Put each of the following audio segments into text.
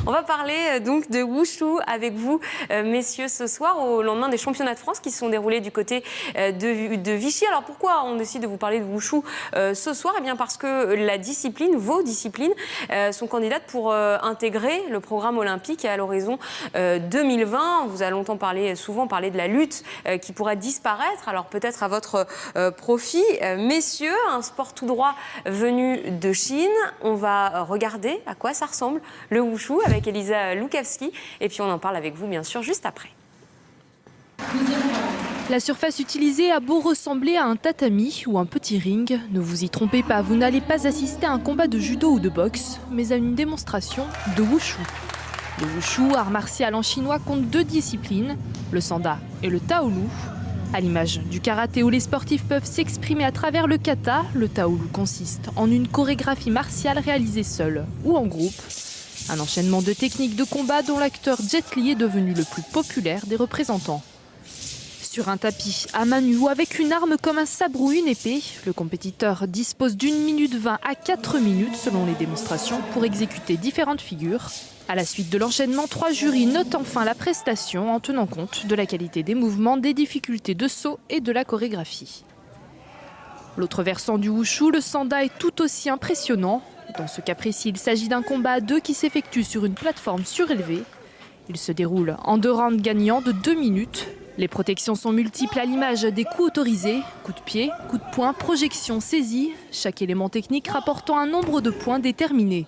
On va parler donc de Wushu avec vous, messieurs, ce soir, au lendemain des championnats de France qui se sont déroulés du côté de Vichy. Alors pourquoi on décide de vous parler de Wushu ce soir? Eh bien parce que la discipline, vos disciplines, sont candidates pour intégrer le programme olympique à l'horizon 2020. Vous avez longtemps souvent parlé de la lutte qui pourrait disparaître. Alors peut-être à votre profit. Messieurs, un sport tout droit venu de Chine. On va regarder à quoi ça ressemble, le Wushu, avec Elisa Lukavski. Et puis on en parle avec vous, bien sûr, juste après. La surface utilisée a beau ressembler à un tatami ou un petit ring. Ne vous y trompez pas, vous n'allez pas assister à un combat de judo ou de boxe, mais à une démonstration de Wushu. Le Wushu, art martial en chinois, compte 2 disciplines, le sanda et le taolu. À l'image du karaté où les sportifs peuvent s'exprimer à travers le kata, le taolu consiste en une chorégraphie martiale réalisée seule ou en groupe. Un enchaînement de techniques de combat dont l'acteur Jet Li est devenu le plus populaire des représentants. Sur un tapis, à main nue ou avec une arme comme un sabre ou une épée, le compétiteur dispose d'1 minute 20 à 4 minutes selon les démonstrations pour exécuter différentes figures. À la suite de l'enchaînement, 3 jurys notent enfin la prestation en tenant compte de la qualité des mouvements, des difficultés de saut et de la chorégraphie. L'autre versant du Wushu, le sanda, est tout aussi impressionnant. Dans ce cas précis, il s'agit d'un combat à 2 qui s'effectue sur une plateforme surélevée. Il se déroule en 2 rounds gagnants de 2 minutes. Les protections sont multiples à l'image des coups autorisés, coups de pied, coups de poing, projections, saisies, chaque élément technique rapportant un nombre de points déterminé.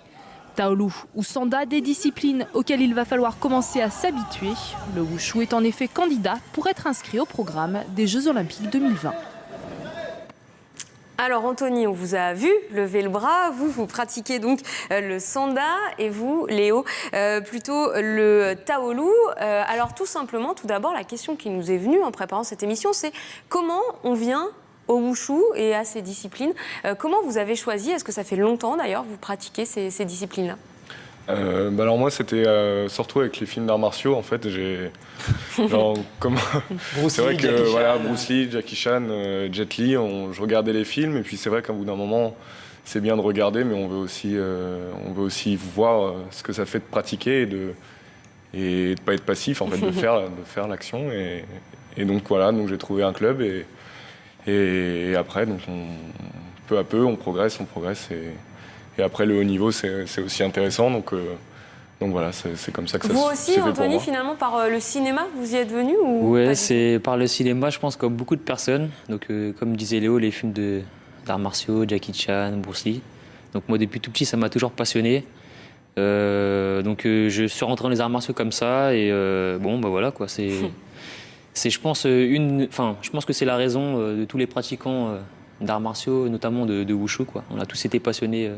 Taolu ou sanda, des disciplines auxquelles il va falloir commencer à s'habituer. Le Wushu est en effet candidat pour être inscrit au programme des Jeux Olympiques 2020. Alors Anthony, on vous a vu lever le bras, vous pratiquez donc le sanda et vous, Léo, plutôt le taolu. Alors tout simplement, tout d'abord, la question qui nous est venue en préparant cette émission, c'est comment on vient au Wushu et à ces disciplines. Comment vous avez choisi? Est-ce que ça fait longtemps d'ailleurs vous pratiquez ces disciplines-là? Alors moi c'était surtout avec les films d'arts martiaux en fait c'est vrai que voilà, Bruce Lee, Jackie Chan, Jet Li, je regardais les films et puis c'est vrai qu'au bout d'un moment c'est bien de regarder mais on veut aussi voir ce que ça fait de pratiquer et de pas être passif en fait, de faire l'action et donc voilà, donc j'ai trouvé un club et après donc peu à peu on progresse et après, le haut niveau, c'est aussi intéressant. Donc voilà, c'est comme ça que ça se fait. Vous aussi, Anthony, finalement, par le cinéma, vous y êtes venu ou Ouais, c'est par le cinéma, je pense, comme beaucoup de personnes. Donc, comme disait Léo, les films d'arts martiaux, Jackie Chan, Bruce Lee. Donc, moi, depuis tout petit, ça m'a toujours passionné. Je suis rentré dans les arts martiaux comme ça. Et voilà, quoi. Je pense que c'est la raison de tous les pratiquants d'arts martiaux, notamment de Wushu, quoi. On a tous été passionnés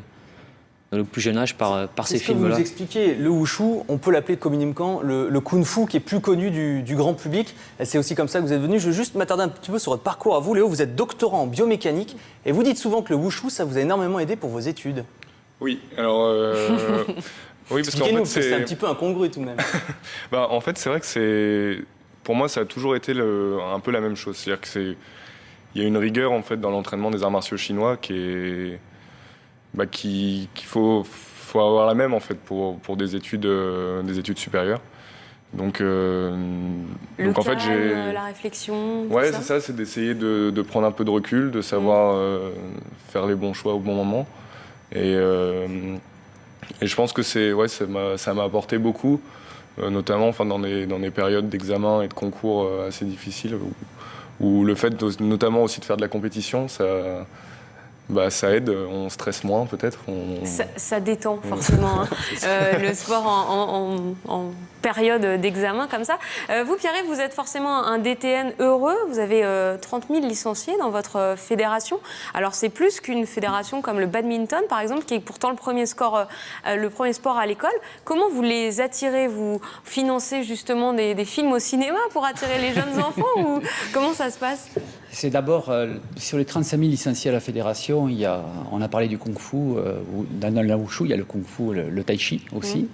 dans le plus jeune âge par ces films-là. Vous nous expliquez, le Wushu, on peut l'appeler communément le Kung Fu qui est plus connu du grand public. C'est aussi comme ça que vous êtes venu. Je veux juste m'attarder un petit peu sur votre parcours à vous. Léo, vous êtes doctorant en biomécanique et vous dites souvent que le Wushu, ça vous a énormément aidé pour vos études. Oui, alors... oui, parce qu'en fait, c'est un petit peu incongru tout de même. En fait, c'est vrai que pour moi, ça a toujours été un peu la même chose. C'est-à-dire qu'il y a une rigueur en fait, dans l'entraînement des arts martiaux chinois qu'il faut avoir la même en fait pour des études supérieures. Donc en fait la réflexion. Ouais, c'est ça, c'est d'essayer de prendre un peu de recul, de savoir faire les bons choix au bon moment. Et je pense que ça m'a apporté beaucoup, notamment dans des périodes d'examen et de concours assez difficiles où le fait notamment aussi de faire de la compétition, ça aide, on stresse moins peut-être. Ça détend forcément le sport en période d'examen comme ça. Vous, Pierre-Yves, vous êtes forcément un DTN heureux. Vous avez 30 000 licenciés dans votre fédération. Alors c'est plus qu'une fédération comme le badminton, par exemple, qui est pourtant le premier sport à l'école. Comment vous les attirez? Vous financez justement des films au cinéma pour attirer les jeunes enfants ou comment ça se passe? C'est d'abord, sur les 35 000 licenciés à la fédération, on a parlé du kung-fu, dans le wushu, il y a le kung-fu, le tai chi aussi.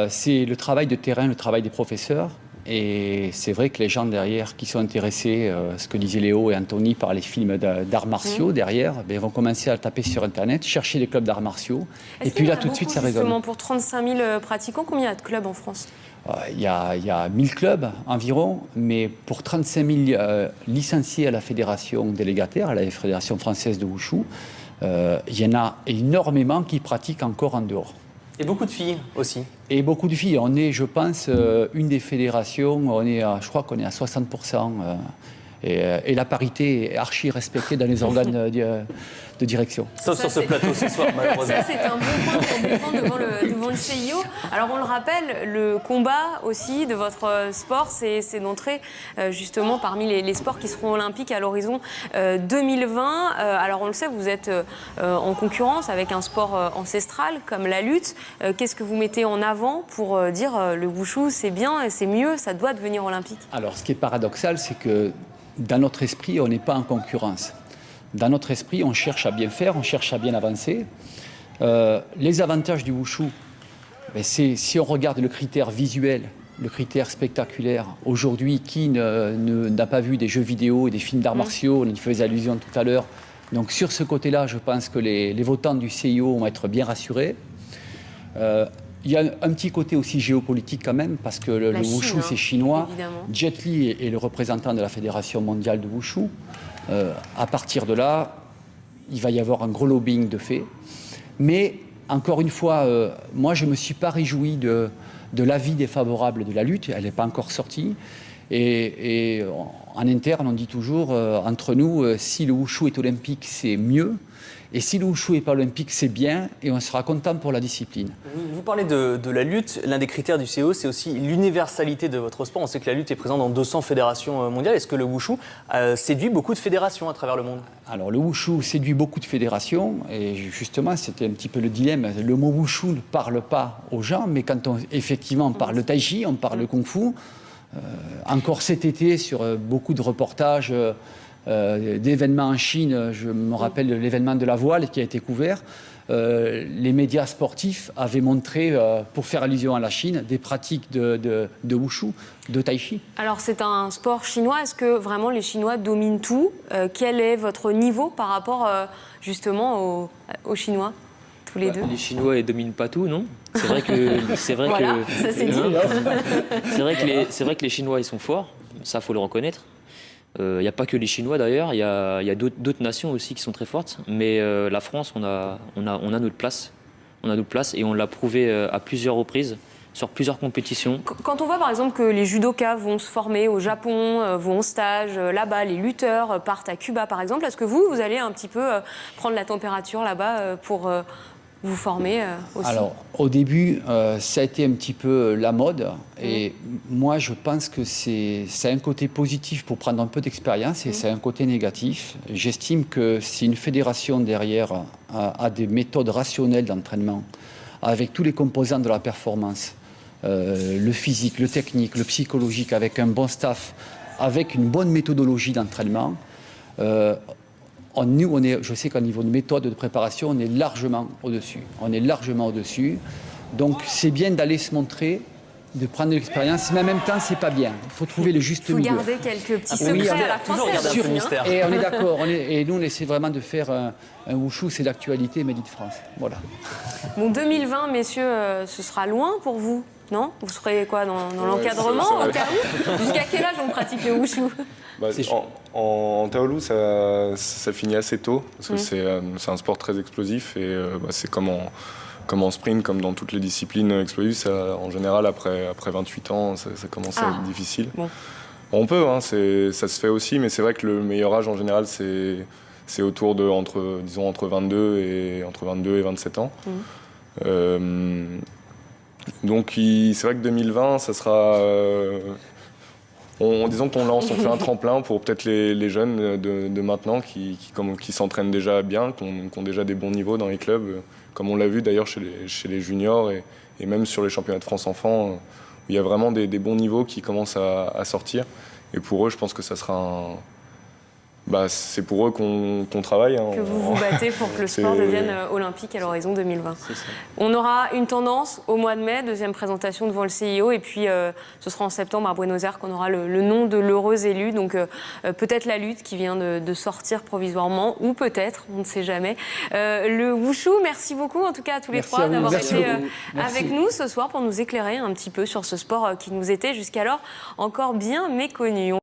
C'est le travail de terrain, le travail des professeurs Et c'est vrai que les gens derrière qui sont intéressés, ce que disaient Léo et Anthony, par les films d'arts martiaux derrière, ben, vont commencer à taper sur Internet, chercher les clubs d'arts martiaux. Et puis là, tout de suite, ça résonne. Justement, pour 35 000 pratiquants, combien il y a de clubs en France ? Il y a 1000 clubs environ, mais pour 35 000 licenciés à la fédération délégataire, à la Fédération française de Wushu, il y en a énormément qui pratiquent encore en dehors. Et beaucoup de filles aussi. Et beaucoup de filles. On est, je pense, une des fédérations, je crois qu'on est à 60%. Et la parité est archi respectée dans les organes de direction. Sauf sur ce plateau ce soir, malheureusement. Ça, c'est un bon point pour défendre devant le CIO. Alors, on le rappelle, le combat aussi de votre sport, c'est d'entrer justement parmi les sports qui seront olympiques à l'horizon 2020. Alors, on le sait, vous êtes en concurrence avec un sport ancestral comme la lutte. Qu'est-ce que vous mettez en avant pour dire le wushu, c'est bien et c'est mieux, ça doit devenir olympique ? Alors, ce qui est paradoxal, c'est que dans notre esprit, on n'est pas en concurrence. Dans notre esprit, on cherche à bien faire, on cherche à bien avancer. Les avantages du wushu, ben si on regarde le critère visuel, le critère spectaculaire, aujourd'hui, qui n'a pas vu des jeux vidéo et des films d'arts martiaux, on y faisait allusion tout à l'heure. Donc sur ce côté-là, je pense que les votants du CIO vont être bien rassurés. Il y a un petit côté aussi géopolitique quand même, parce que le wushu, c'est chinois. Évidemment. Jet Li est le représentant de la Fédération mondiale de wushu. À partir de là, il va y avoir un gros lobbying de fait. Mais, encore une fois, moi, je ne me suis pas réjoui de l'avis défavorable de la lutte. Elle n'est pas encore sortie. Et en interne, on dit toujours, entre nous, si le wushu est olympique, c'est mieux. Et si le wushu n'est pas olympique, c'est bien, et on sera content pour la discipline. Vous parlez de la lutte. L'un des critères du CIO, c'est aussi l'universalité de votre sport. On sait que la lutte est présente dans 200 fédérations mondiales. Est-ce que le wushu séduit beaucoup de fédérations à travers le monde ? Alors, le wushu séduit beaucoup de fédérations, et justement, c'était un petit peu le dilemme. Le mot wushu ne parle pas aux gens, mais quand on parle de tai chi, on parle de kung fu. Encore cet été, sur beaucoup de reportages d'événements en Chine, je me rappelle de l'événement de la voile qui a été couvert. Les médias sportifs avaient montré, pour faire allusion à la Chine, des pratiques de wushu, de tai chi. Alors c'est un sport chinois, est-ce que vraiment les Chinois dominent tout ? Quel est votre niveau par rapport justement aux Chinois, tous les deux ? Les Chinois ne dominent pas tout, non ? C'est vrai que c'est vrai Voilà, que ça c'est dit. c'est vrai que les Chinois ils sont forts, ça faut le reconnaître. Il n'y a pas que les Chinois d'ailleurs, il y a d'autres nations aussi qui sont très fortes. Mais la France, on a notre place. On a notre place et on l'a prouvé à plusieurs reprises, sur plusieurs compétitions. Quand on voit par exemple que les judokas vont se former au Japon, vont en stage là-bas, les lutteurs partent à Cuba par exemple, est-ce que vous allez un petit peu prendre la température là-bas pour vous former aussi ? Alors, au début, ça a été un petit peu la mode. Et moi, je pense que c'est un côté positif pour prendre un peu d'expérience et c'est un côté négatif. J'estime que si une fédération derrière a des méthodes rationnelles d'entraînement, avec tous les composants de la performance, le physique, le technique, le psychologique, avec un bon staff, avec une bonne méthodologie d'entraînement, je sais qu'au niveau de méthode de préparation, on est largement au-dessus. Donc, c'est bien d'aller se montrer, de prendre de l'expérience, mais en même temps, c'est pas bien. Il faut trouver le juste milieu. Il faut garder quelques petits secrets oui, à la toujours garder un française. peu de mystère. Et on est d'accord. Et nous, on essaie vraiment de faire un wushu, c'est l'actualité, Made in France. Voilà. Bon, 2020, messieurs, ce sera loin pour vous, non ? Vous serez quoi, dans l'encadrement, au cas où ? Jusqu'à quel âge on pratique le wushu ? En Taolu, ça finit assez tôt, parce que c'est un sport très explosif, et c'est comme en sprint, comme dans toutes les disciplines explosives, en général, après 28 ans, ça commence à être difficile. Bon. On peut, ça se fait aussi, mais c'est vrai que le meilleur âge, en général, c'est autour de entre 22 et 27 ans. Donc, c'est vrai que 2020, ça sera... disons on fait un tremplin pour peut-être les jeunes de maintenant qui s'entraînent déjà bien, qui ont déjà des bons niveaux dans les clubs, comme on l'a vu d'ailleurs chez les juniors et même sur les championnats de France enfants, où il y a vraiment des bons niveaux qui commencent à sortir. Et pour eux, je pense que ça sera c'est pour eux qu'on travaille. Hein. Que vous vous battez pour que le sport devienne olympique à l'horizon 2020. On aura une tendance au mois de mai, deuxième présentation devant le CIO, et puis ce sera en septembre à Buenos Aires qu'on aura le nom de l'heureux élu. Donc peut-être la lutte qui vient de sortir provisoirement, ou peut-être, on ne sait jamais. Le Wushu, merci beaucoup en tout cas à tous les trois d'avoir été avec nous ce soir pour nous éclairer un petit peu sur ce sport qui nous était jusqu'alors encore bien méconnu.